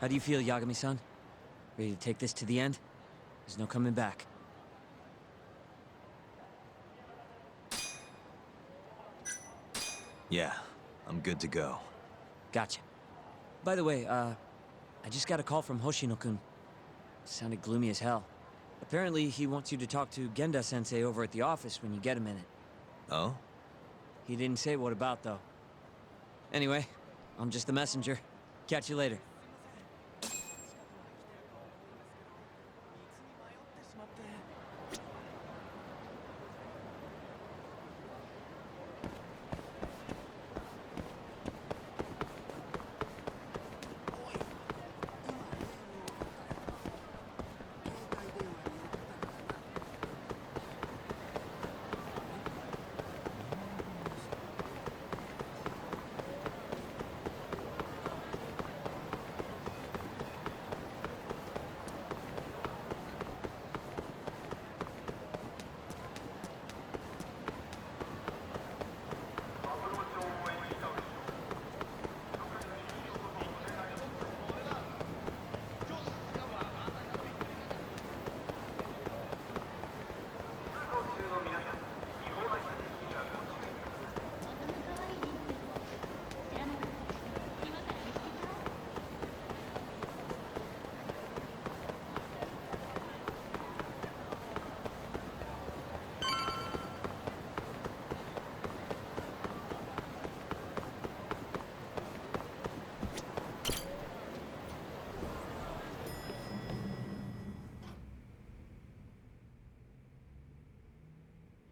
How do you feel, Yagami-san? Ready to take this to the end? There's no coming back. Yeah, I'm good to go. Gotcha. By the way, I just got a call from Hoshino-kun. Sounded gloomy as hell. Apparently, he wants you to talk to Genda-sensei over at the office when you get a minute. Oh? He didn't say what about, though. Anyway, I'm just the messenger. Catch you later.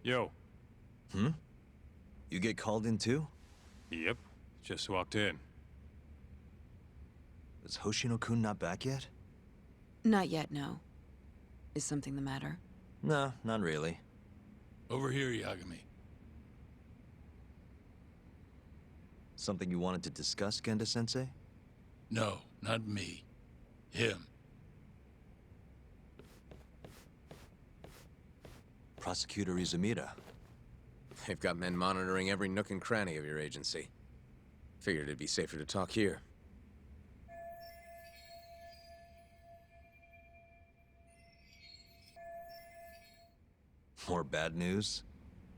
Yo. You get called in too? Yep. Just walked in. Is Hoshino-kun not back yet? Not yet, no. Is something the matter? No, not really. Over here, Yagami. Something you wanted to discuss, Genda-sensei? No, not me. Him. Prosecutor Izumida. They've got men monitoring every nook and cranny of your agency. Figured it'd be safer to talk here. More bad news?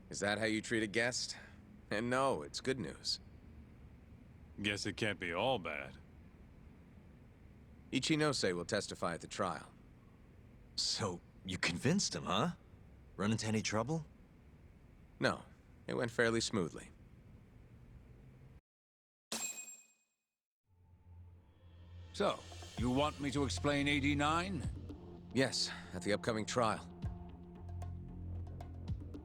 Is that how you treat a guest? And no, it's good news. Guess it can't be all bad. Ichinose will testify at the trial. So, you convinced him, huh? Run into any trouble? No, it went fairly smoothly. So, you want me to explain 89? Yes, at the upcoming trial.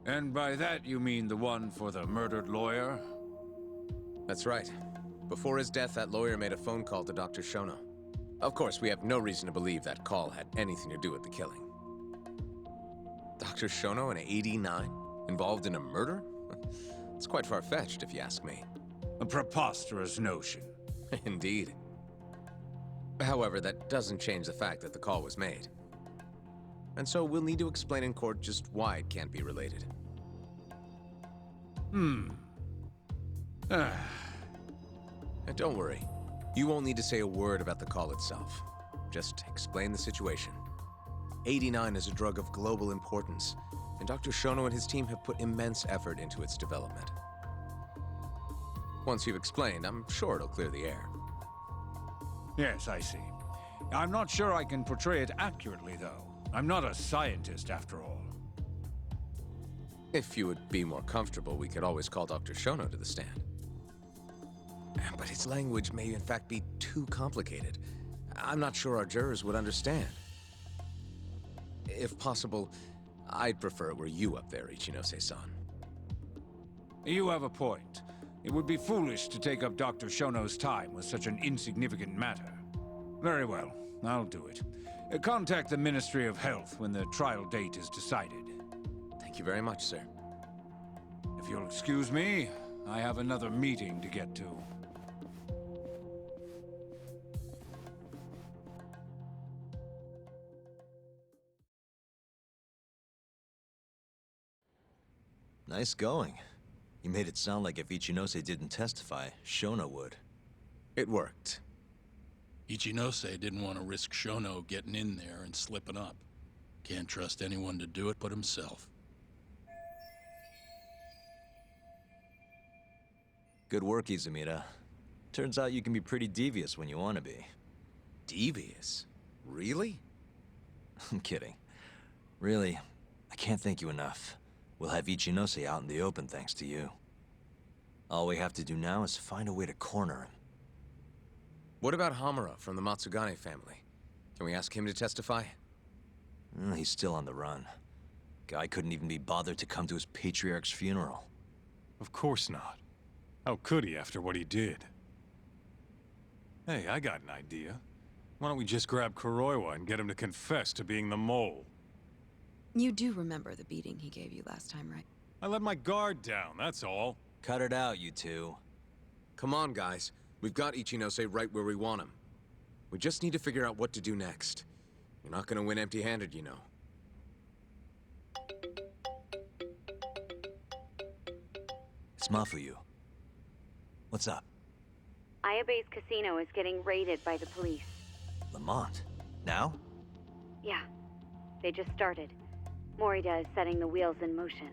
And by that you mean the one for the murdered lawyer? That's right. Before his death, that lawyer made a phone call to Dr. Shono. Of course, we have no reason to believe that call had anything to do with the killing. Dr. Shono in 89? Involved in a murder? It's quite far-fetched, if you ask me. A preposterous notion. Indeed. However, that doesn't change the fact that the call was made. And so we'll need to explain in court just why it can't be related. And don't worry. You won't need to say a word about the call itself. Just explain the situation. 89 is a drug of global importance, and Dr. Shono and his team have put immense effort into its development. Once you've explained, I'm sure it'll clear the air. Yes, I see. I'm not sure I can portray it accurately, though. I'm not a scientist, after all. If you would be more comfortable, we could always call Dr. Shono to the stand. But his language may in fact be too complicated. I'm not sure our jurors would understand. If possible, I'd prefer it were you up there, Ichinose-san. You have a point. It would be foolish to take up Dr. Shono's time with such an insignificant matter. Very well, I'll do it. Contact the Ministry of Health when the trial date is decided. Thank you very much, sir. If you'll excuse me, I have another meeting to get to. Nice going. You made it sound like if Ichinose didn't testify, Shono would. It worked. Ichinose didn't want to risk Shono getting in there and slipping up. Can't trust anyone to do it but himself. Good work, Izumida. Turns out you can be pretty devious when you want to be. Devious? Really? I'm kidding. Really, I can't thank you enough. We'll have Ichinose out in the open thanks to you. All we have to do now is find a way to corner him. What about Hamura from the Matsugane family? Can we ask him to testify? He's still on the run. Guy couldn't even be bothered to come to his patriarch's funeral. Of course not. How could he after what he did? Hey, I got an idea. Why don't we just grab Kuroiwa and get him to confess to being the mole? You do remember the beating he gave you last time, right? I let my guard down, that's all. Cut it out, you two. Come on, guys. We've got Ichinose right where we want him. We just need to figure out what to do next. You're not gonna win empty-handed, you know. It's Mafuyu. What's up? Ayabe's casino is getting raided by the police. Lamont? Now? Yeah, they just started. Morita is setting the wheels in motion.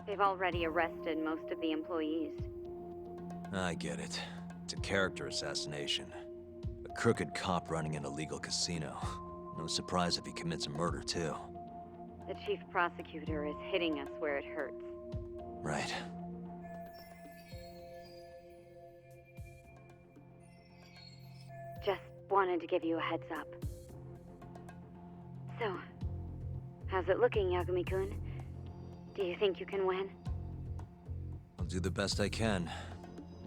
They've already arrested most of the employees. I get it. It's a character assassination. A crooked cop running an illegal casino. No surprise if he commits a murder, too. The chief prosecutor is hitting us where it hurts. Right. Just wanted to give you a heads up. So, how's it looking, Yagami-kun? Do you think you can win? I'll do the best I can.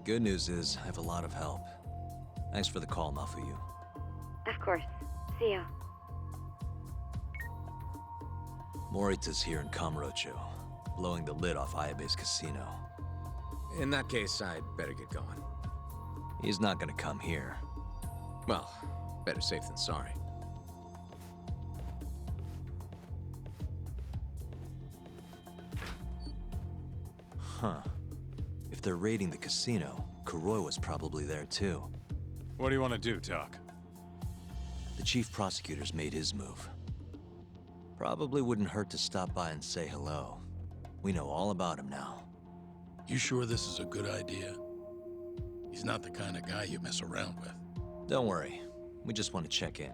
Good news is, I have a lot of help. Thanks for the call, Mafuyu. Of course. See ya. Morita's here in Kamurocho, blowing the lid off Ayabe's casino. In that case, I'd better get going. He's not gonna come here. Well, better safe than sorry. Huh. If they're raiding the casino, Kuroi was probably there too. What do you want to do, Doc? The chief prosecutor's made his move. Probably wouldn't hurt to stop by and say hello. We know all about him now. You sure this is a good idea? He's not the kind of guy you mess around with. Don't worry. We just want to check in.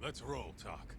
Let's roll, Doc.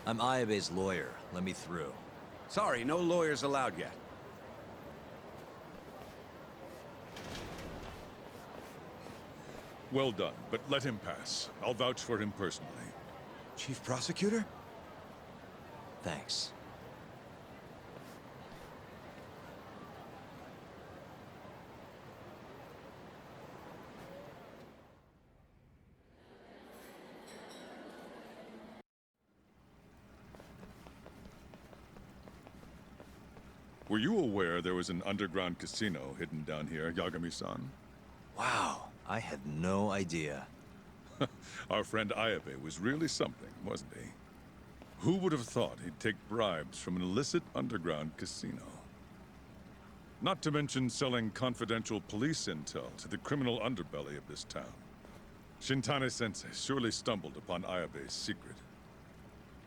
I'm Ayabe's lawyer. Let me through. Sorry, no lawyers allowed yet. Well done, but let him pass. I'll vouch for him personally. Chief Prosecutor? Thanks. Were you aware there was an underground casino hidden down here, Yagami-san? Wow, I had no idea. Our friend Ayabe was really something, wasn't he? Who would have thought he'd take bribes from an illicit underground casino? Not to mention selling confidential police intel to the criminal underbelly of this town. Shintane-sensei surely stumbled upon Ayabe's secret.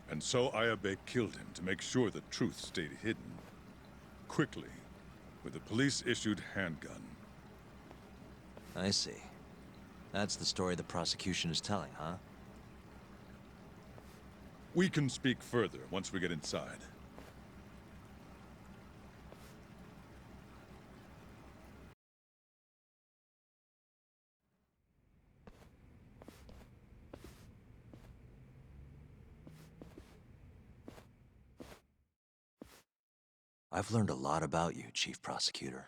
And so Ayabe killed him to make sure the truth stayed hidden. Quickly, with a police-issued handgun. I see. That's the story the prosecution is telling, huh? We can speak further once we get inside. I've learned a lot about you, Chief Prosecutor.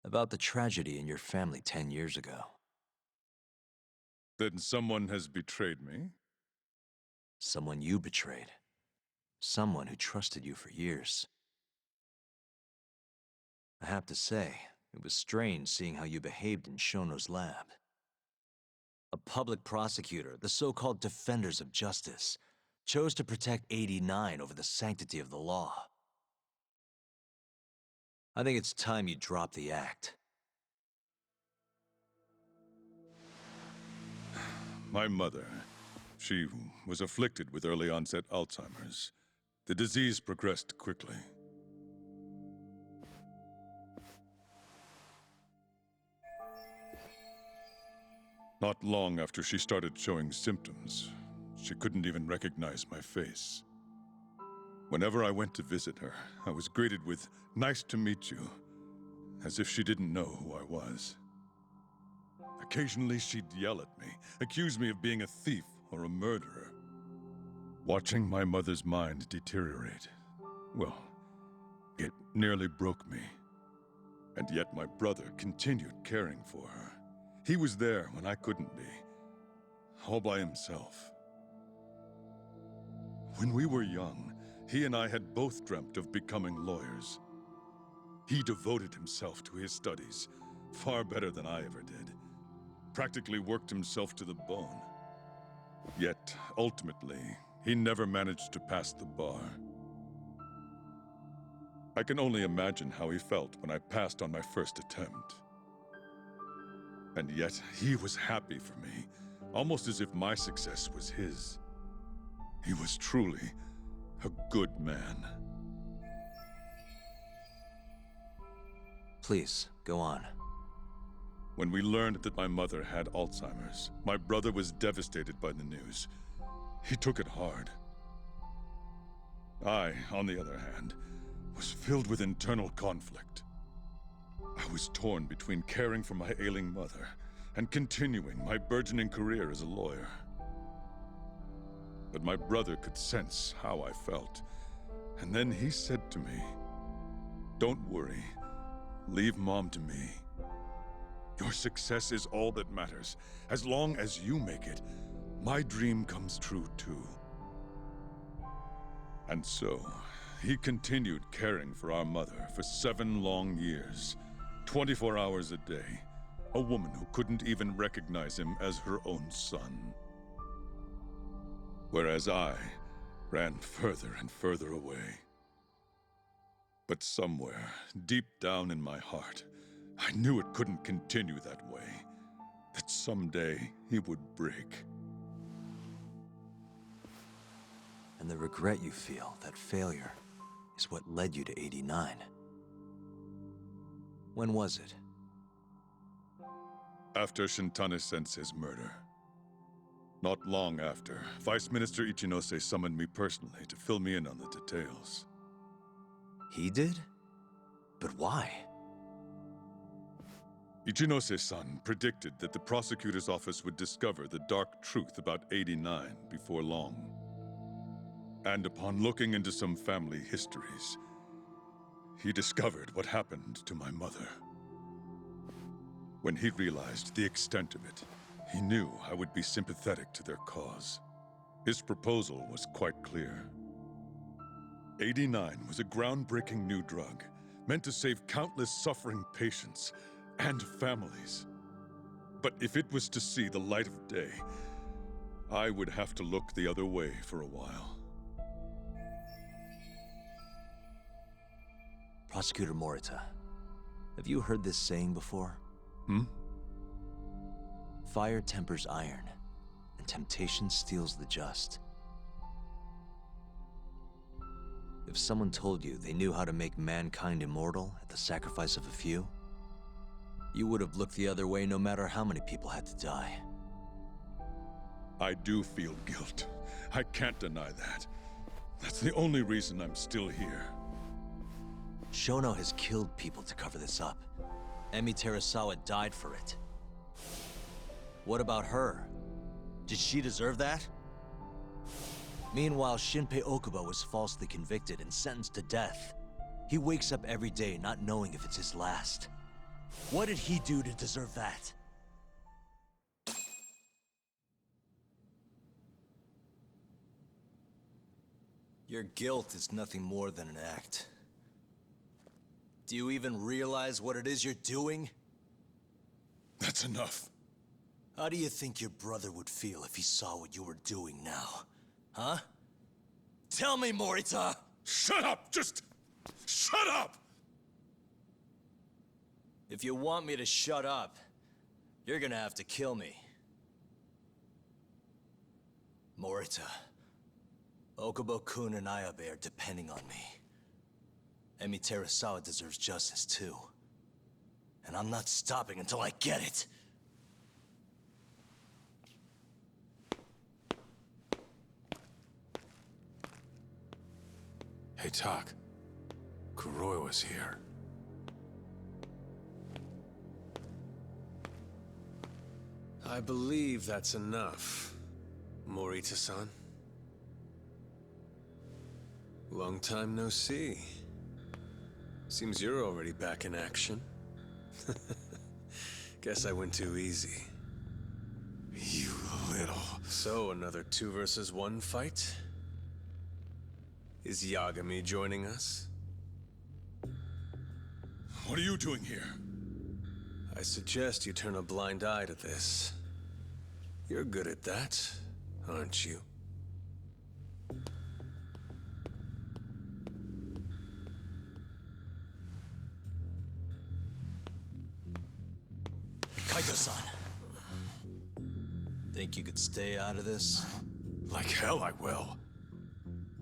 About the tragedy in your family 10 years ago. Then someone has betrayed me? Someone you betrayed. Someone who trusted you for years. I have to say, it was strange seeing how you behaved in Shono's lab. A public prosecutor, the so-called defenders of justice, chose to protect 89 over the sanctity of the law. I think it's time you drop the act. My mother, she was afflicted with early onset Alzheimer's. The disease progressed quickly. Not long after she started showing symptoms, she couldn't even recognize my face. Whenever I went to visit her, I was greeted with, "Nice to meet you," as if she didn't know who I was. Occasionally, she'd yell at me, accuse me of being a thief or a murderer. Watching my mother's mind deteriorate, well, it nearly broke me. And yet my brother continued caring for her. He was there when I couldn't be, all by himself. When we were young, he and I had both dreamt of becoming lawyers. He devoted himself to his studies, far better than I ever did. Practically worked himself to the bone. Yet, ultimately, he never managed to pass the bar. I can only imagine how he felt when I passed on my first attempt. And yet, he was happy for me, almost as if my success was his. He was truly a good man. Please, go on. When we learned that my mother had Alzheimer's, my brother was devastated by the news. He took it hard. I, on the other hand, was filled with internal conflict. I was torn between caring for my ailing mother and continuing my burgeoning career as a lawyer. But my brother could sense how I felt, and then he said to me, "Don't worry, leave Mom to me. Your success is all that matters. As long as you make it, my dream comes true too." And so, he continued caring for our mother for 7 long years, 24 hours a day, a woman who couldn't even recognize him as her own son. Whereas I ran further and further away. But somewhere, deep down in my heart, I knew it couldn't continue that way, that someday he would break. And the regret you feel, that failure, is what led you to 89. When was it? After Shintane-sensei's murder. Not long after, Vice Minister Ichinose summoned me personally to fill me in on the details. He did? But why? Ichinose-san predicted that the prosecutor's office would discover the dark truth about 89 before long. And upon looking into some family histories, he discovered what happened to my mother. When he realized the extent of it, he knew I would be sympathetic to their cause. His proposal was quite clear. 89 was a groundbreaking new drug, meant to save countless suffering patients and families. But if it was to see the light of day, I would have to look the other way for a while. Prosecutor Morita, have you heard this saying before? Fire tempers iron, and temptation steals the just. If someone told you they knew how to make mankind immortal at the sacrifice of a few, you would have looked the other way no matter how many people had to die. I do feel guilt. I can't deny that. That's the only reason I'm still here. Shono has killed people to cover this up. Emi Terasawa died for it. What about her? Did she deserve that? Meanwhile, Shinpei Okubo was falsely convicted and sentenced to death. He wakes up every day not knowing if it's his last. What did he do to deserve that? Your guilt is nothing more than an act. Do you even realize what it is you're doing? That's enough. How do you think your brother would feel if he saw what you were doing now? Huh? Tell me, Morita! Shut up! Just shut up! If you want me to shut up, you're gonna have to kill me. Morita, Okubo-kun and Ayabe are depending on me. Emi Terasawa deserves justice too. And I'm not stopping until I get it. Hey, Tak. Kuroi was here. I believe that's enough, Morita-san. Long time no see. Seems you're already back in action. Guess I went too easy. You little... So, another 2 versus 1 fight? Is Yagami joining us? What are you doing here? I suggest you turn a blind eye to this. You're good at that, aren't you? Kaito-san. Think you could stay out of this? Like hell I will.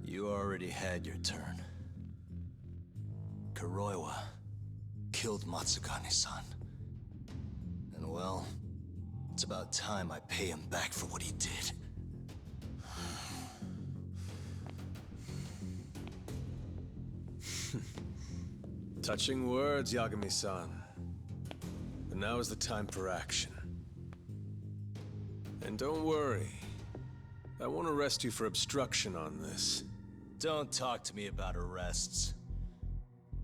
You already had your turn. Kuroiwa killed Matsukane-san. And well, it's about time I pay him back for what he did. Touching words, Yagami-san. But now is the time for action. And don't worry. I won't arrest you for obstruction on this. Don't talk to me about arrests.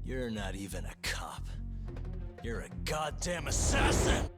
You're not even a cop. You're a goddamn assassin!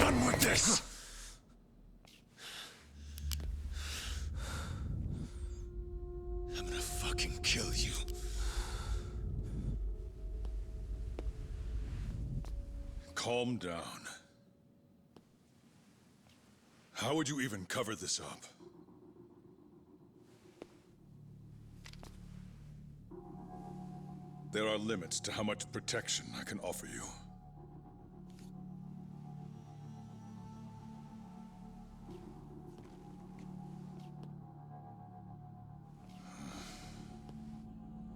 done with this! I'm gonna fucking kill you. Calm down. How would you even cover this up? There are limits to how much protection I can offer you.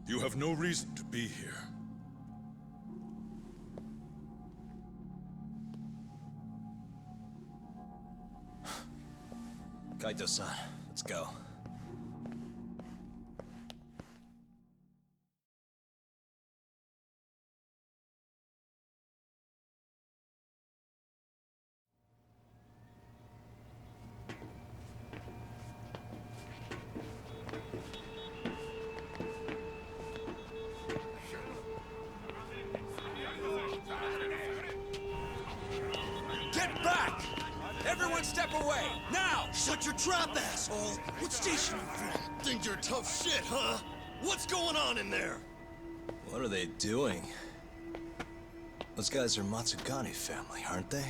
You have no reason to be here. Kaito-san, let's go. Get back! Everyone step away, now! Shut your trap, asshole! What station you from? Think you're tough shit, huh? What's going on in there? What are they doing? Those guys are Matsugane family, aren't they?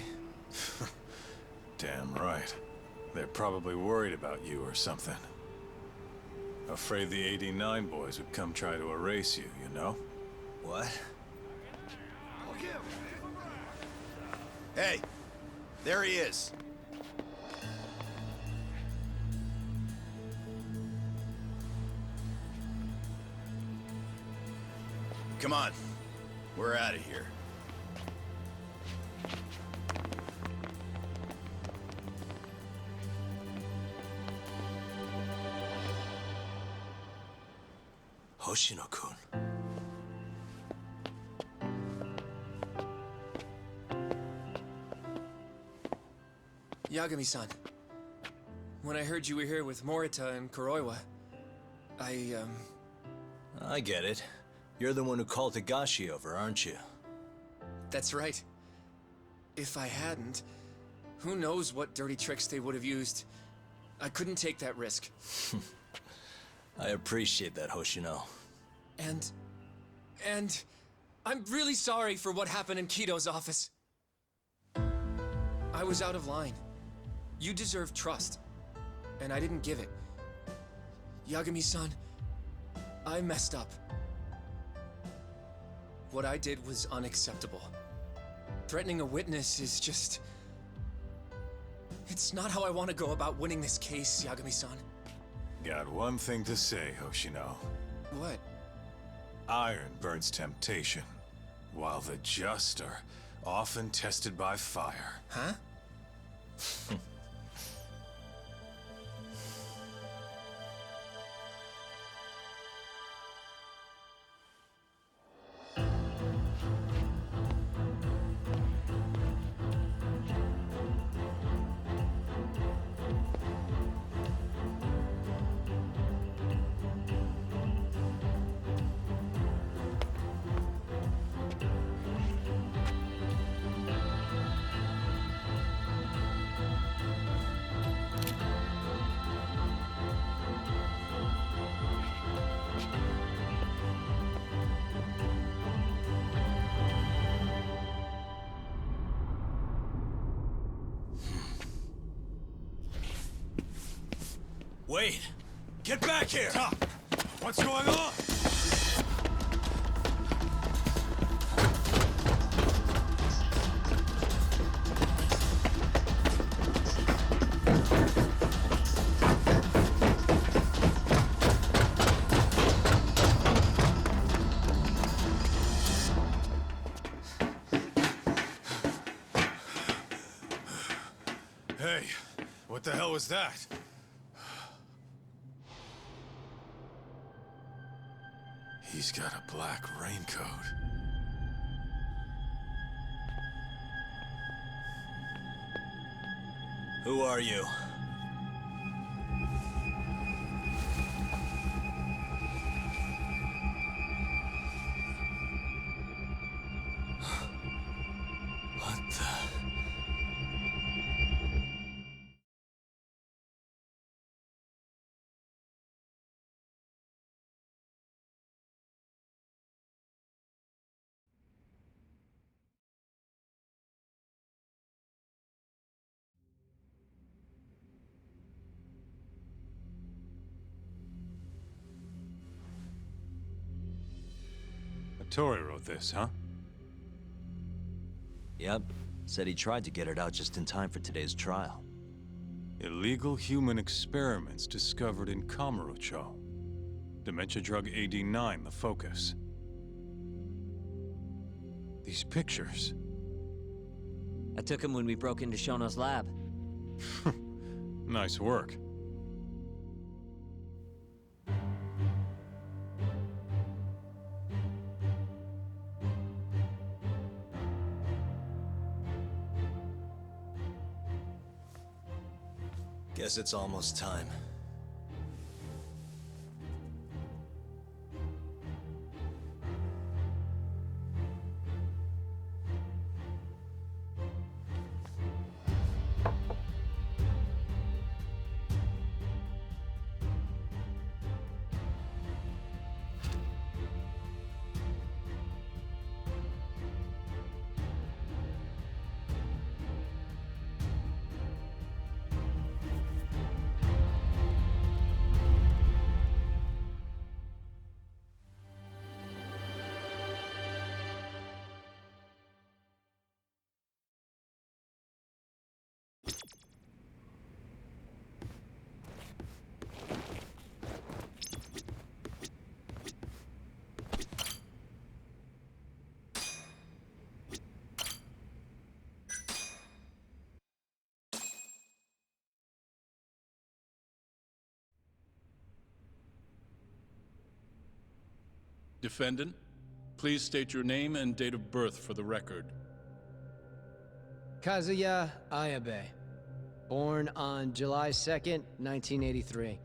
Damn right. They're probably worried about you or something. Afraid the 89 boys would come try to erase you, you know? What? Hey, there he is. Come on, we're out of here. Hoshino-kun. Yagami-san, when I heard you were here with Morita and Kuroiwa, I get it. You're the one who called Higashi over, aren't you? That's right. If I hadn't, who knows what dirty tricks they would have used. I couldn't take that risk. I appreciate that, Hoshino. And I'm really sorry for what happened in Kito's office. I was out of line. You deserve trust, and I didn't give it. Yagami-san, I messed up. What I did was unacceptable. Threatening a witness is just... It's not how I want to go about winning this case, Yagami-san. Got one thing to say, Hoshino. What? Iron burns temptation, while the just are often tested by fire. Huh? Wait! Get back here! Top! What's going on? Hey, what the hell was that? He's got a black raincoat. Who are you? What the... Tori wrote this, huh? Yep. Said he tried to get it out just in time for today's trial. Illegal human experiments discovered in Kamurocho. Dementia drug AD9, the focus. These pictures. I took him when we broke into Shono's lab. Nice work. Guess it's almost time. Defendant, please state your name and date of birth for the record. Kazuya Ayabe. Born on July 2nd, 1983.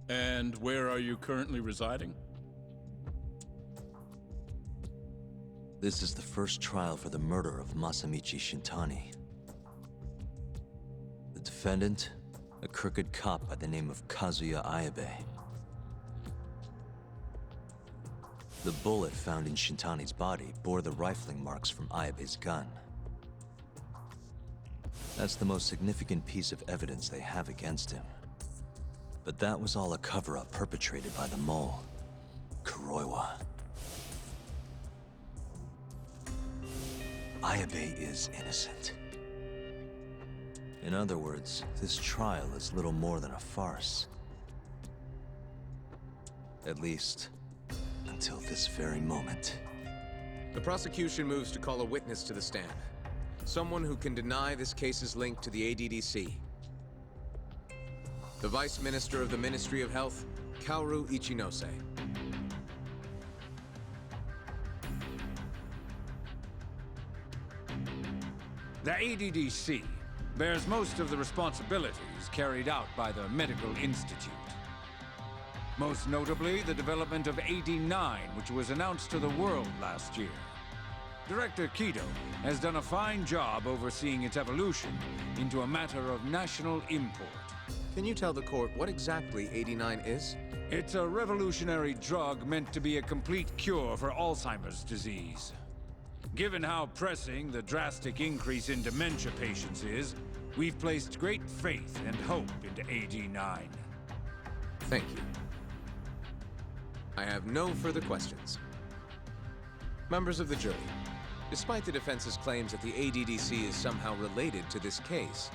And where are you currently residing? This is the first trial for the murder of Masamichi Shintani. The defendant, a crooked cop by the name of Kazuya Ayabe. The bullet found in Shintani's body bore the rifling marks from Ayabe's gun. That's the most significant piece of evidence they have against him. But that was all a cover-up perpetrated by the mole, Kuroiwa. Ayabe is innocent. In other words, this trial is little more than a farce. At least, until this very moment. The prosecution moves to call a witness to the stand. Someone who can deny this case's link to the ADDC. The Vice Minister of the Ministry of Health, Kaoru Ichinose. The ADDC bears most of the responsibilities carried out by the Medical Institute. Most notably, the development of AD9, which was announced to the world last year. Director Kido has done a fine job overseeing its evolution into a matter of national import. Can you tell the court what exactly AD9 is? It's a revolutionary drug meant to be a complete cure for Alzheimer's disease. Given how pressing the drastic increase in dementia patients is, we've placed great faith and hope into AD9. Thank you. I have no further questions. Members of the jury, despite the defense's claims that the ADDC is somehow related to this case,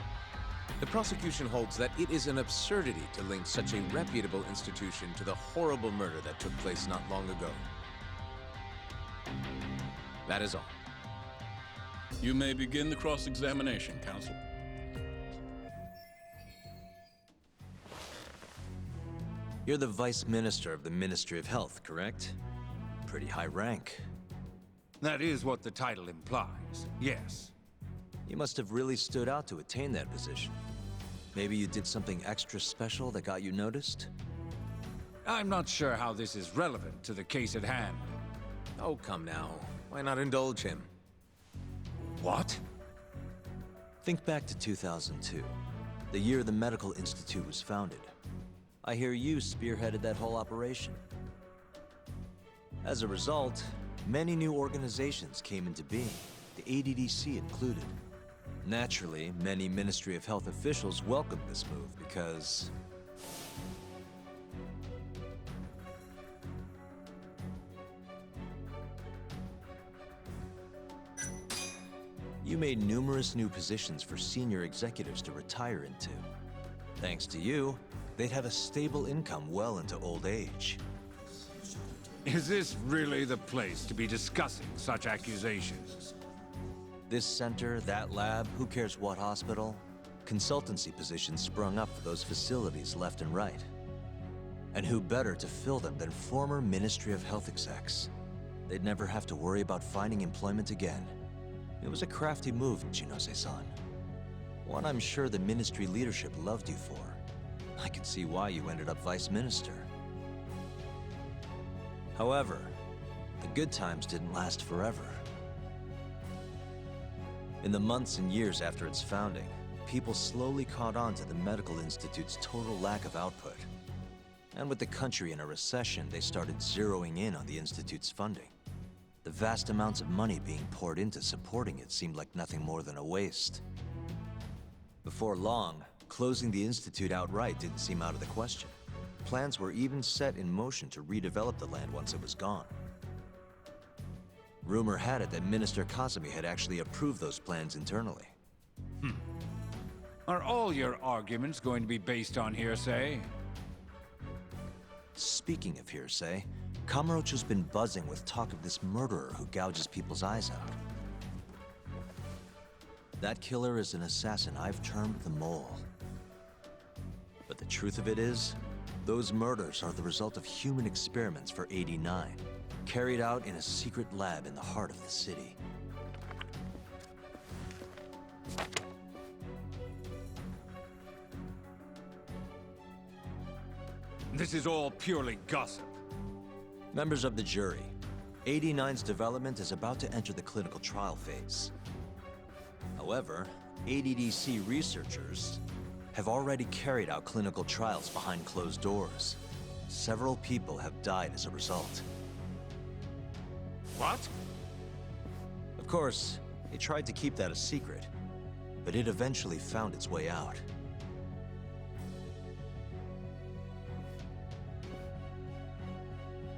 the prosecution holds that it is an absurdity to link such a reputable institution to the horrible murder that took place not long ago. That is all. You may begin the cross-examination, counsel. You're the Vice Minister of the Ministry of Health, correct? Pretty high rank. That is what the title implies, yes. You must have really stood out to attain that position. Maybe you did something extra special that got you noticed? I'm not sure how this is relevant to the case at hand. Oh, come now. Why not indulge him? What? Think back to 2002, the year the Medical Institute was founded. I hear you spearheaded that whole operation. As a result, many new organizations came into being, the ADDC included. Naturally, many Ministry of Health officials welcomed this move because... you made numerous new positions for senior executives to retire into. Thanks to you, they'd have a stable income well into old age. Is this really the place to be discussing such accusations? This center, that lab, who cares what hospital? Consultancy positions sprung up for those facilities left and right. And who better to fill them than former Ministry of Health execs? They'd never have to worry about finding employment again. It was a crafty move, Ichinose-san. One I'm sure the ministry leadership loved you for. I could see why you ended up vice minister. However, the good times didn't last forever. In the months and years after its founding, people slowly caught on to the medical institute's total lack of output. And with the country in a recession, they started zeroing in on the institute's funding. The vast amounts of money being poured into supporting it seemed like nothing more than a waste. Before long, closing the institute outright didn't seem out of the question. Plans were even set in motion to redevelop the land once it was gone. Rumor had it that Minister Kazumi had actually approved those plans internally. Are all your arguments going to be based on hearsay? Speaking of hearsay, Kamurocho's been buzzing with talk of this murderer who gouges people's eyes out. That killer is an assassin I've termed the Mole. But the truth of it is, those murders are the result of human experiments for 89, carried out in a secret lab in the heart of the city. This is all purely gossip. Members of the jury, 89's development is about to enter the clinical trial phase. However, ADDC researchers have already carried out clinical trials behind closed doors. Several people have died as a result. What? Of course, they tried to keep that a secret, but it eventually found its way out.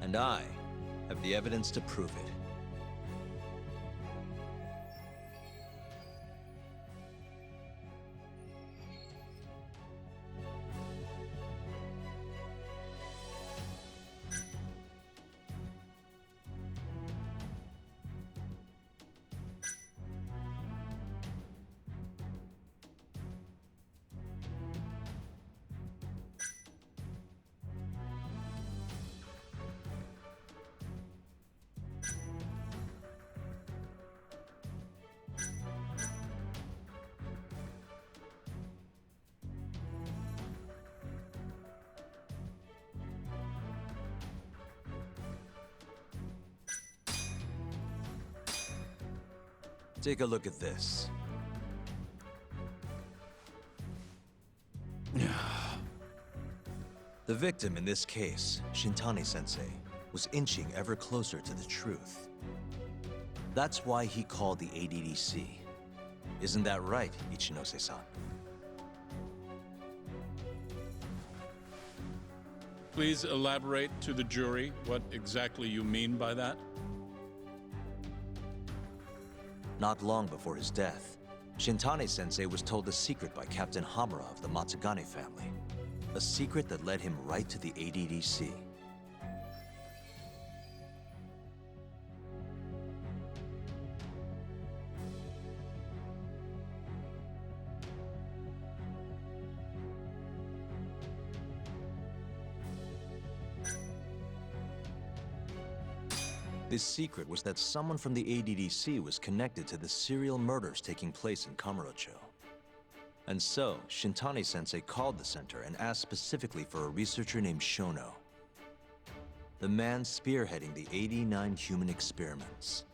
And I have the evidence to prove it. Take a look at this. The victim in this case, Shintani-sensei, was inching ever closer to the truth. That's why he called the ADDC. Isn't that right, Ichinose-san? Please elaborate to the jury what exactly you mean by that. Not long before his death, Shintani-sensei was told a secret by Captain Hamura of the Matsugane family. A secret that led him right to the ADDC. This secret was that someone from the ADDC was connected to the serial murders taking place in Kamurocho. And so, Shintani-sensei called the center and asked specifically for a researcher named Shono. The man spearheading the 89 human experiments.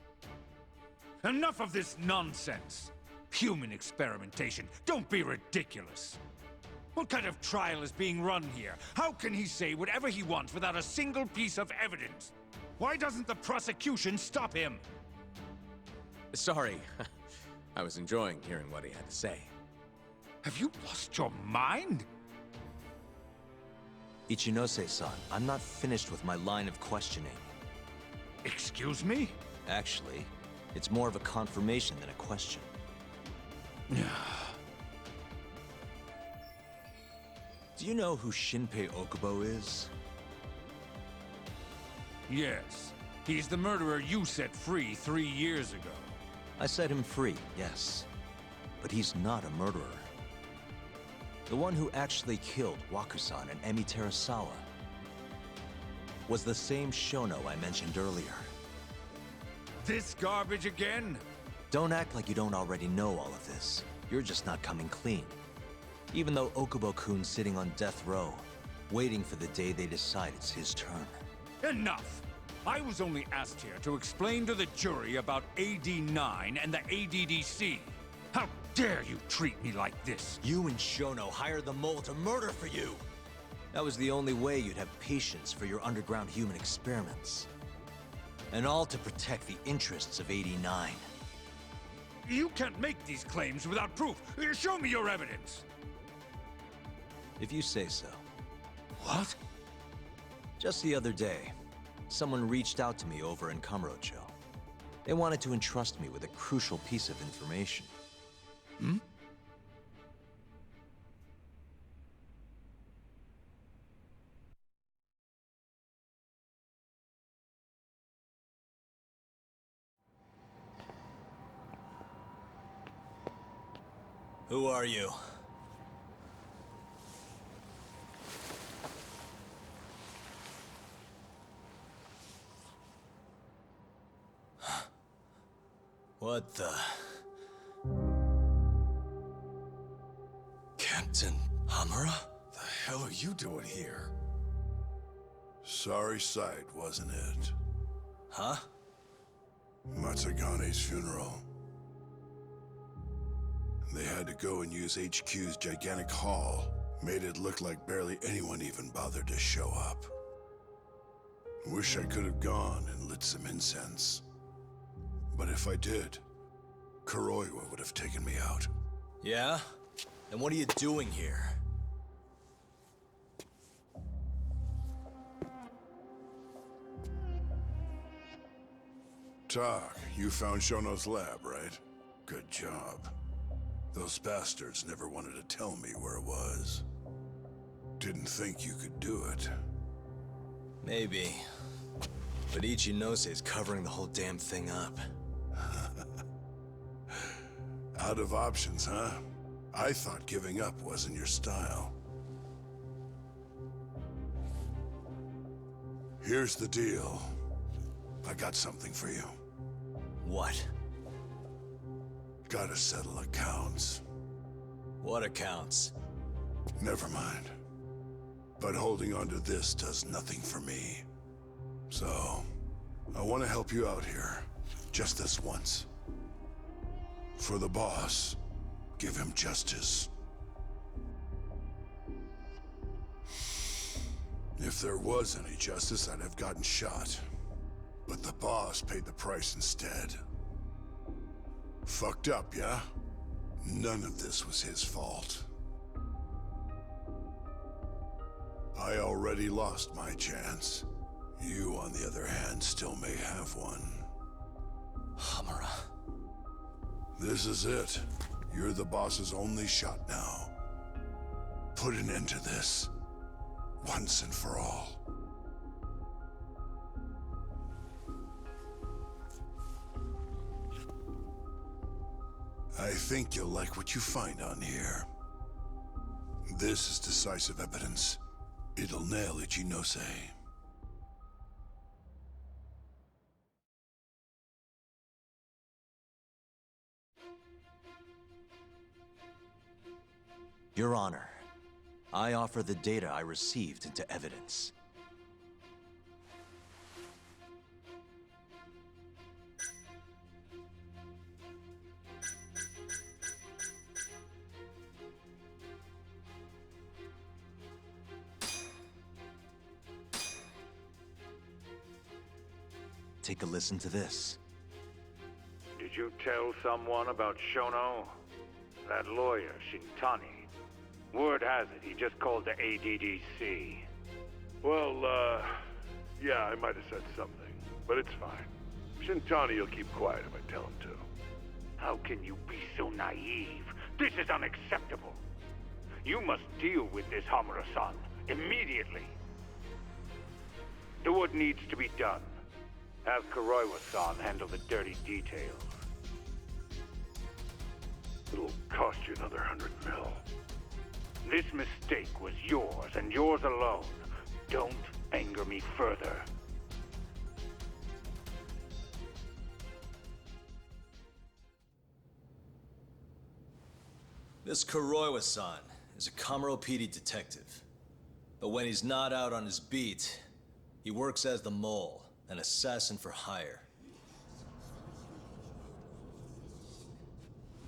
Enough of this nonsense! Human experimentation. Don't be ridiculous. What kind of trial is being run here? How can he say whatever he wants without a single piece of evidence? Why doesn't the prosecution stop him? Sorry. I was enjoying hearing what he had to say. Have you lost your mind? Ichinose-san, I'm not finished with my line of questioning. Excuse me? Actually, it's more of a confirmation than a question. Do you know who Shinpei Okubo is? Yes. He's the murderer you set free 3 years ago. I set him free, yes. But he's not a murderer. The one who actually killed Wakusan and Emi Terasawa was the same Shono I mentioned earlier. This garbage again? Don't act like you don't already know all of this. You're just not coming clean. Even though Okubo-kun's sitting on death row, waiting for the day they decide it's his turn. Enough! I was only asked here to explain to the jury about AD-9 and the ADDC. How dare you treat me like this? You and Shono hired the mole to murder for you! That was the only way you'd have patience for your underground human experiments. And all to protect the interests of AD-9. You can't make these claims without proof. Show me your evidence. If you say so. What? Just the other day, someone reached out to me over in Kamurocho. They wanted to entrust me with a crucial piece of information. Hmm? Who are you? What the... Captain Hamura? The hell are you doing here? Sorry sight, wasn't it? Huh? Matsugane's funeral. They had to go and use HQ's gigantic hall. Made it look like barely anyone even bothered to show up. Wish I could have gone and lit some incense. But if I did, Kuroiwa would have taken me out. Yeah? Then what are you doing here? Tak, you found Shono's lab, right? Good job. Those bastards never wanted to tell me where it was. Didn't think you could do it. Maybe. But Ichinose covering the whole damn thing up. Out of options, huh? I thought giving up wasn't your style. Here's the deal. I got something for you. What? Gotta settle accounts. What accounts? Never mind. But holding on to this does nothing for me. So, I want to help you out here. Just this once. For the boss, give him justice. If there was any justice, I'd have gotten shot. But the boss paid the price instead. Fucked up, yeah? None of this was his fault. I already lost my chance. You, on the other hand, still may have one. Hamura. This is it. You're the boss's only shot now. Put an end to this. Once and for all. I think you'll like what you find on here. This is decisive evidence. It'll nail Ichinose. Your Honor, I offer the data I received into evidence. Take a listen to this. Did you tell someone about Shono? That lawyer, Shintani. Word has it, he just called the ADDC. Well, yeah, I might have said something, but it's fine. Shintani will keep quiet if I tell him to. How can you be so naive? This is unacceptable. You must deal with this Hamura-san immediately. Do what needs to be done. Have Kuroiwa-san handle the dirty details. It'll cost you another 100 mil. This mistake was yours, and yours alone. Don't anger me further. This Kuroiwa-san is a Kamuro PD detective. But when he's not out on his beat, he works as the mole, an assassin for hire.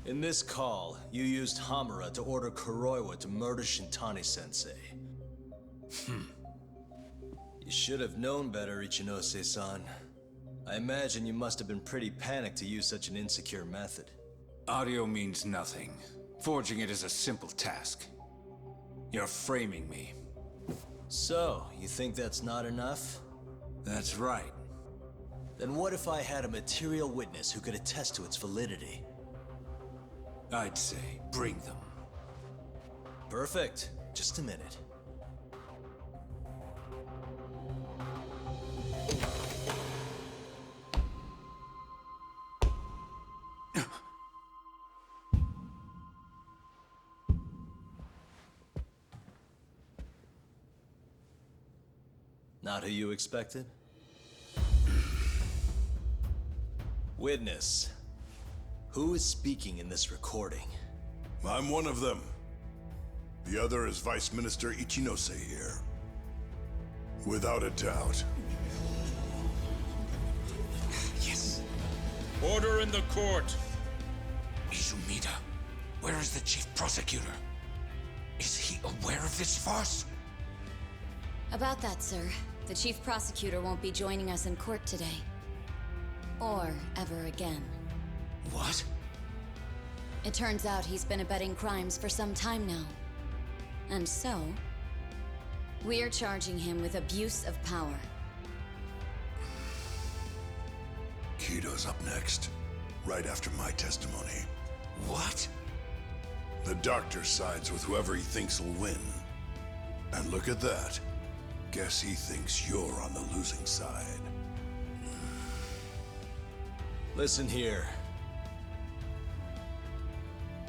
In this call, you used Hamura to order Kuroiwa to murder Shintani-sensei. You should have known better, Ichinose-san. I imagine you must have been pretty panicked to use such an insecure method. Audio means nothing. Forging it is a simple task. You're framing me. So, you think that's not enough? That's right. Then what if I had a material witness who could attest to its validity? I'd say, bring them. Perfect. Just a minute. Not who you expected? Witness. Who is speaking in this recording? I'm one of them. The other is Vice Minister Ichinose here. Without a doubt. Yes. Order in the court. Izumida, where is the chief prosecutor? Is he aware of this farce? About that, sir. The chief prosecutor won't be joining us in court today. Or ever again. What? It turns out he's been abetting crimes for some time now. And so, we're charging him with abuse of power. Kito's up next, right after my testimony. What? The doctor sides with whoever he thinks will win. And look at that. Guess he thinks you're on the losing side. Listen here.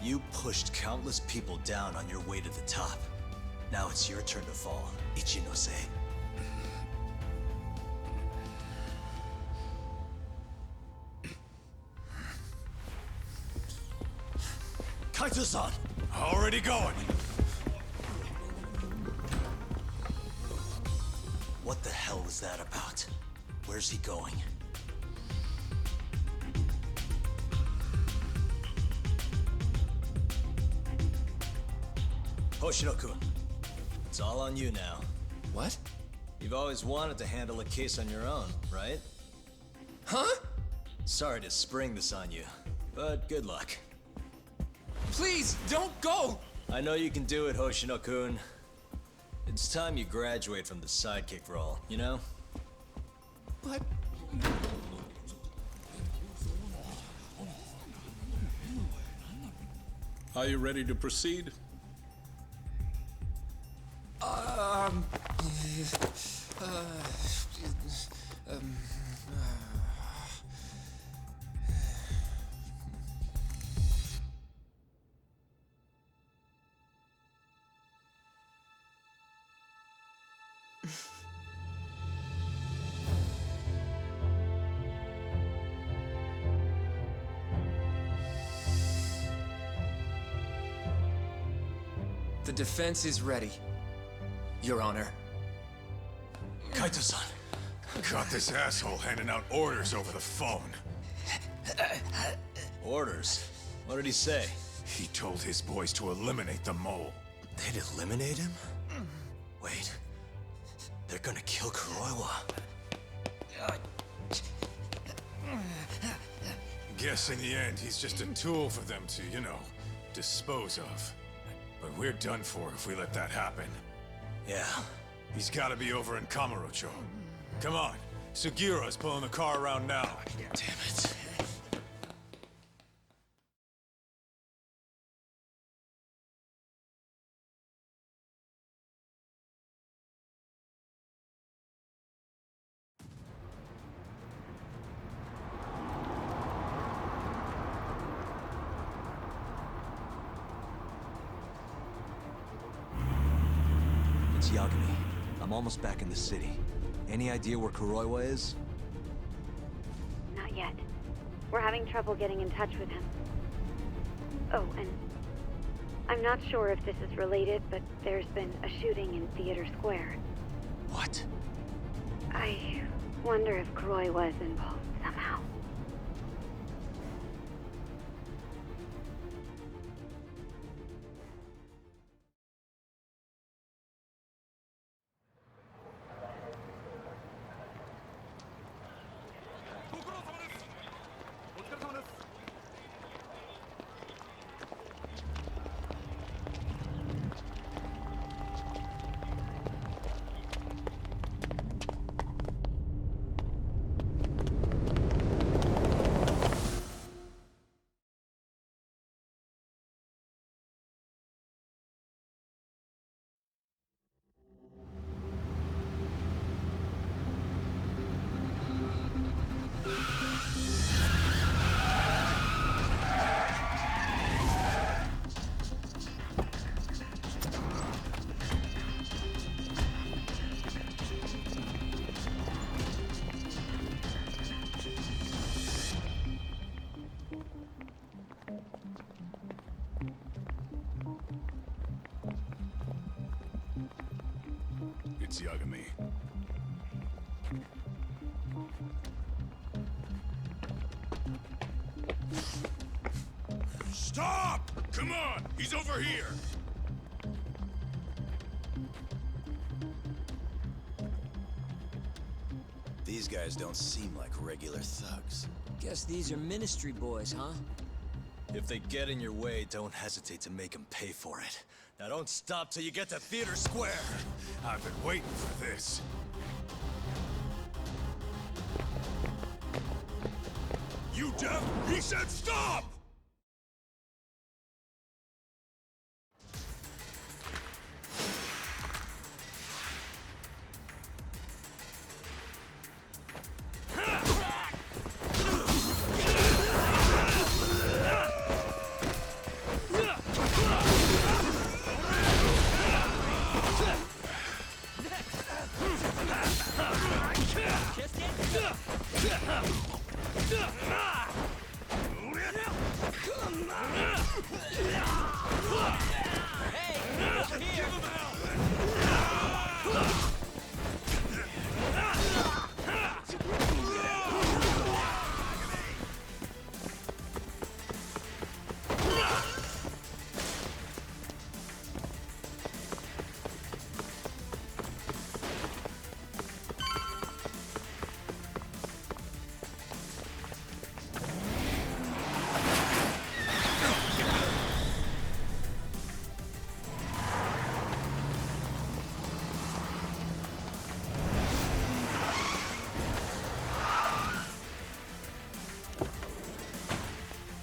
You pushed countless people down on your way to the top. Now it's your turn to fall, Ichinose. Kaito-san! Already going! What the hell was that about? Where's he going? Hoshino-kun, it's all on you now. What? You've always wanted to handle a case on your own, right? Huh? Sorry to spring this on you, but good luck. Please, don't go! I know you can do it, Hoshino-kun. It's time you graduate from the sidekick role, you know? But... Are you ready to proceed? The defense is ready, Your Honor. Kaito-san! Got this asshole handing out orders over the phone. Orders? What did he say? He told his boys to eliminate the mole. They'd eliminate him? Wait. They're gonna kill Kuroiwa. guess in the end, he's just a tool for them to, you know, dispose of. But we're done for if we let that happen. Yeah. He's gotta be over in Kamurocho. Come on, Sugiura's pulling the car around now. Damn it. It's Yagami. I'm almost back in the city. Any idea where Kuroiwa is? Not yet. We're having trouble getting in touch with him. Oh, and I'm not sure if this is related, but there's been a shooting in Theater Square. What? I wonder if Kuroiwa is involved somehow. It's Yagami. Stop! Come on! He's over here! These guys don't seem like regular thugs. Guess these are ministry boys, huh? If they get in your way, don't hesitate to make them pay for it. Now don't stop till you get to Theater Square! I've been waiting for this. You deaf? He said stop!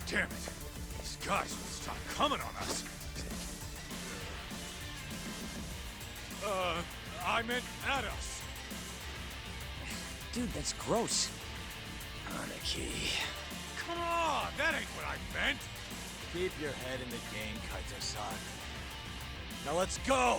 Damn it! These guys will stop coming on us. I meant at us. Dude, that's gross. Anarchy. Come on! That ain't what I meant! Keep your head in the game, Kaito-san. Now let's go!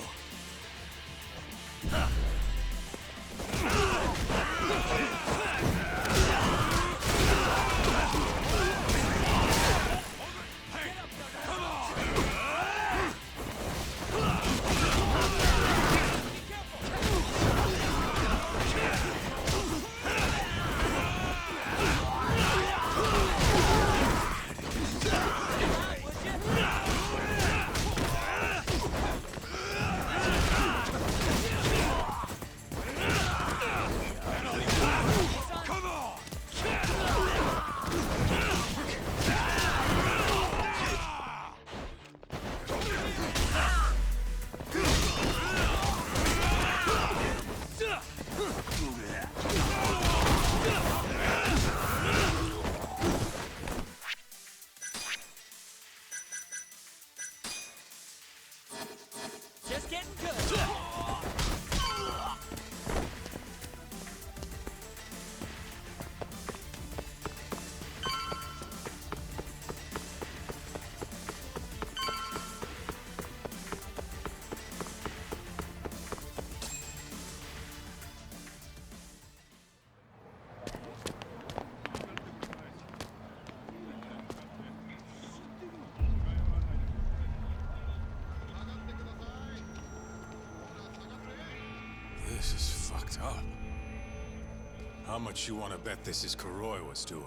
How much you want to bet this is Kuroiwa's doing?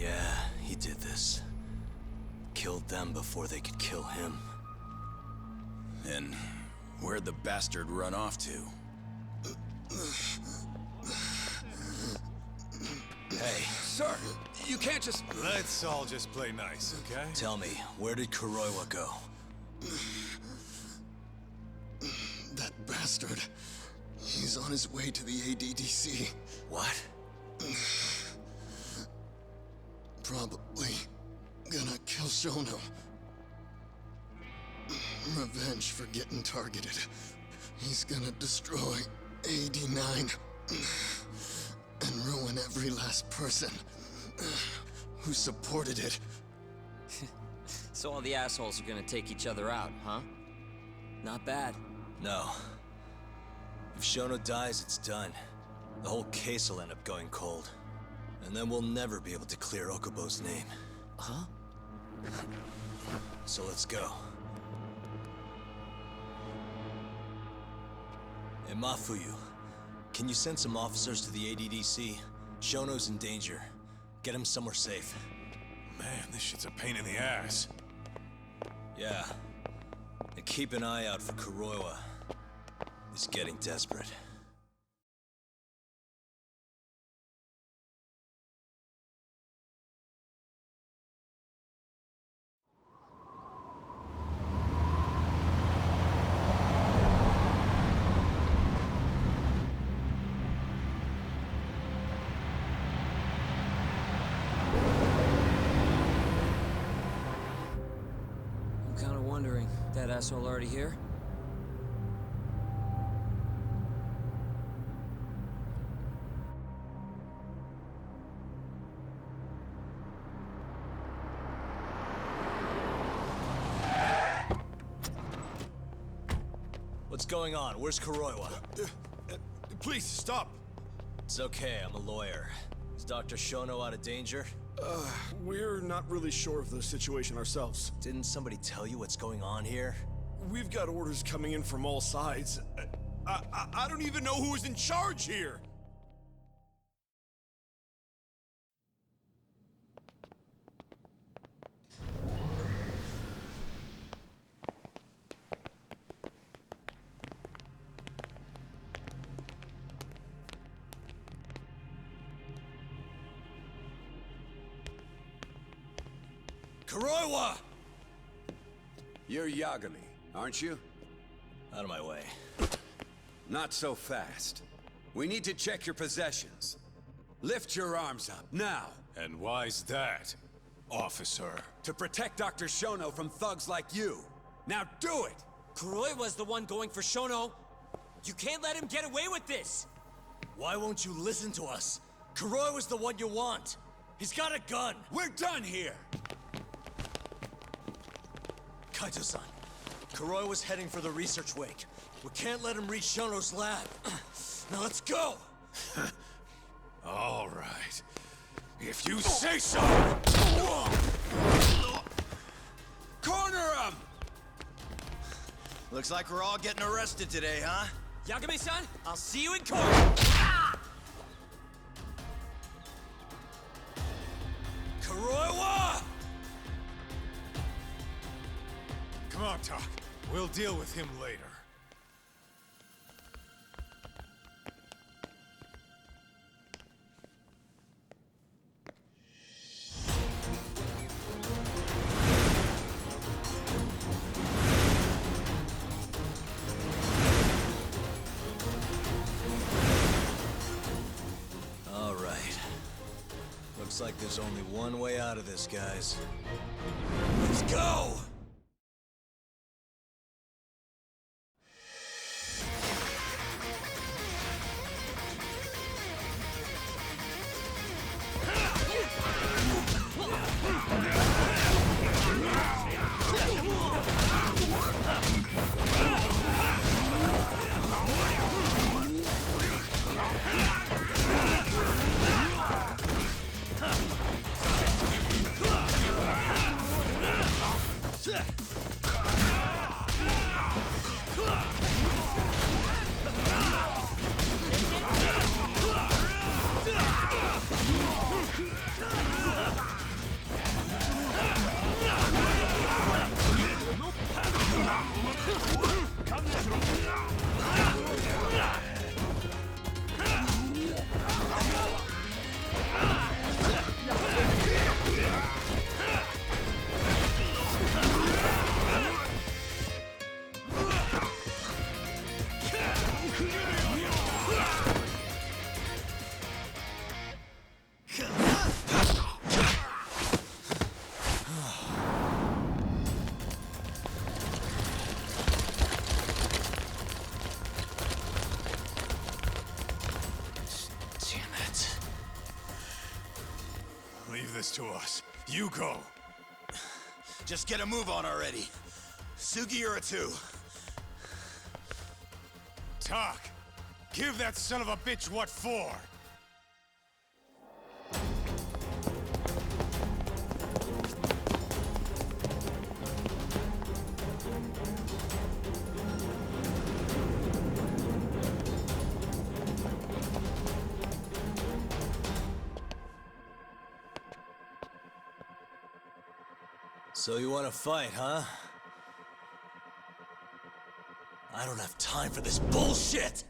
Yeah, he did this. Killed them before they could kill him. And where'd the bastard run off to? Hey. Sir, you can't just... Let's all just play nice, okay? Tell me, where did Kuroiwa go? That bastard. He's on his way to the ADDC. What? Probably gonna kill Shono. Revenge for getting targeted. He's gonna destroy 89 and ruin every last person who supported it. So all the assholes are gonna take each other out, huh? Not bad. No. If Shono dies, it's done. The whole case will end up going cold. And then we'll never be able to clear Okubo's name. Huh? So let's go. Hey, Mafuyu, can you send some officers to the ADDC? Shono's in danger. Get him somewhere safe. Man, this shit's a pain in the ass. Yeah. And keep an eye out for Kuroiwa. He's getting desperate. That asshole already here? What's going on? Where's Kuroiwa? Please, stop! It's okay, I'm a lawyer. Is Dr. Shono out of danger? We're not really sure of the situation ourselves. Didn't somebody tell you what's going on here? We've got orders coming in from all sides. I don't even know who is in charge here! Kuroiwa! You're Yagami, aren't you? Out of my way. Not so fast. We need to check your possessions. Lift your arms up, now! And why's that, officer? To protect Dr. Shono from thugs like you. Now do it! Kuroiwa's the one going for Shono. You can't let him get away with this! Why won't you listen to us? Kuroiwa's the one you want. He's got a gun. We're done here! Kaito-san, Kuroiwa's heading for the research wake. We can't let him reach Shono's lab. Now let's go! All right. If you say so! Corner him! Looks like we're all getting arrested today, huh? Yagami-san, I'll see you in court! Kuroiwa! Come on, Tak. We'll deal with him later. All right. Looks like there's only one way out of this, guys. Let's go! Leave this to us. You go. Just get a move on already. Sugiura-2. Talk! Give that son of a bitch what for! So you want to fight, huh? I don't have time for this bullshit!